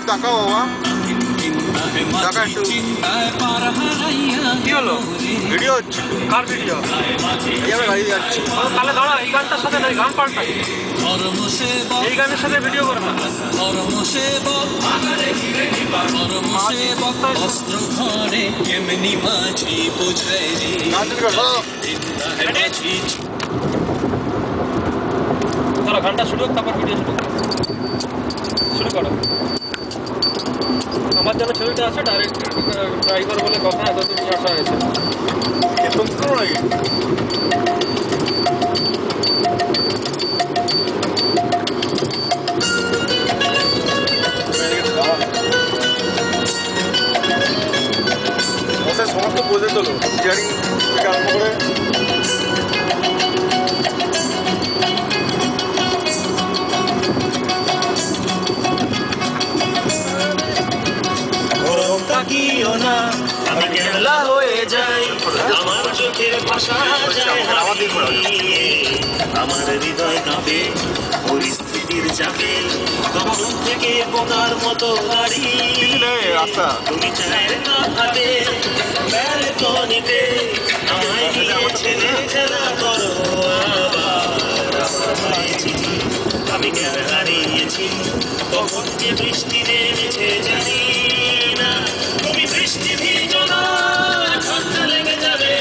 তাকাও বাবা, টাকা একটু কি হলো? ভিডিও হচ্ছে। কার ভিডিও? এই আমরা গাড়ি যাচ্ছি। তাহলে দাঁড়া, এই গানটার সাথে না, গান পাল্টা, এই গানের সাথে ভিডিও করে না। ধরো গানটা শুরু হোক, তারপর ভিডিও শুরু করো। আমার যেন ছবিটা আছে, ডাইরেক্ট ড্রাইভার বলে কথা, এতদিন আসা হয়েছে এরকম করো নাকি? সমস্ত বোঝে তোলো, স্টিয়ারিং থেকে আরম্ভ করে আমি কেলা হয়ে যাই, আমার চোখের ভাষা যায় হারিয়ে, আমার হৃদয় কাঁপে পরিস্থিতির চাপে, তখন থেকে বোকার মতো দাঁড়িয়ে তুমি চায়ের না হাতে ব্যালকনিতে আমায় নিয়ে ছেলে খেলা করো আবার। আমি কেন হারিয়েছি, তখন যে বৃষ্টি নেমেছে জানি না, তুমি বৃষ্টি ভিজো না, ঠান্ডা লেগে যাবে,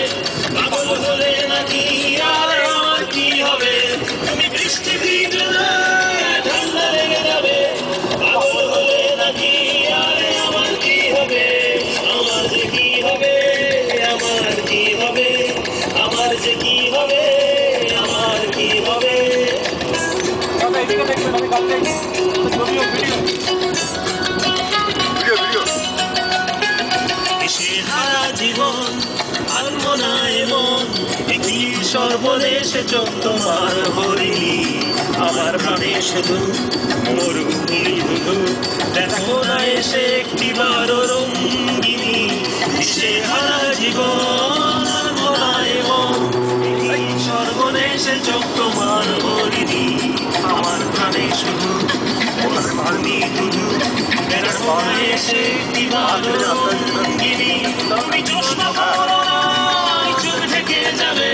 পাগল হলে নাকি আর আমার কি হবে? তুমি বৃষ্টি ভিজো না, ঠান্ডা লেগে যাবে, পাগল হলে নাকি আর আমার কি হবে? আমার যে কি হবে, আমার কি হবে, আমার যে কি হবে, আমার কি হবে? জীবন আলমনায় মন কি সর্বদেশে চোখ তোমার হরিণী, আমার প্রাণে শুধু মরুভূমি ধুধু, দেখো না এসে একটি বারো রঙ্গিনী, সে হারা জীবন আলমনায় মন কি সর্বদেশে চোখ তোমার হরিণী, আমার প্রাণে শুধু মরুভূমি ধুধু, দেখো না এসে একটি বারো রঙ্গিনী, তুমি চশমা পরো না, চোখ ঢেকে যাবে,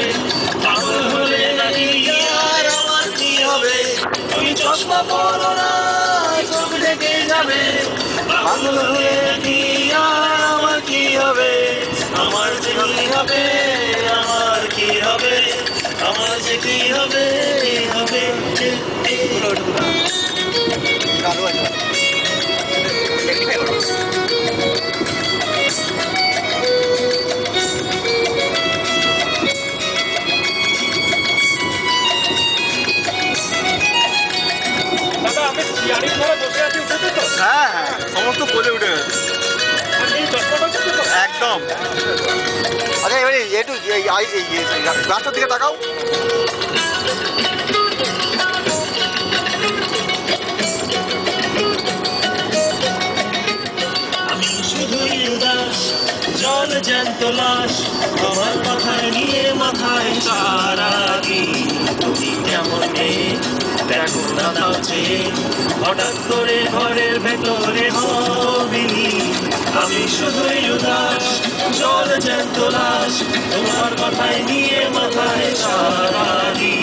পাগল হলে নাকি আর আমার কি হবে? তুমি চশমা পরো না, চোখ ঢেকে যাবে, পাগল হলে নাকি আর আমার কি হবে? আমার যে কি হবে, আমার কি হবে, আমার যে কি হবে, হবে হ্যাঁ হ্যাঁ, সমস্ত বলে উঠে গেছে একদম। আচ্ছা এবারে একটু রাস্তার দিকে তাকাও। আমি শুধুই উদাস, জল জ্যান্ত লাশ, তোমার কথা নিয়ে মাথায় সারাগি, তুমি কেমন দেখো না তাছে, হঠাৎ করে ঘরের ভেতরে হবিনি, আমি শুধুই উদাস, জল জ্যান্ত লাশ, তোমার কথায় নিয়ে মাথায় সারাগি।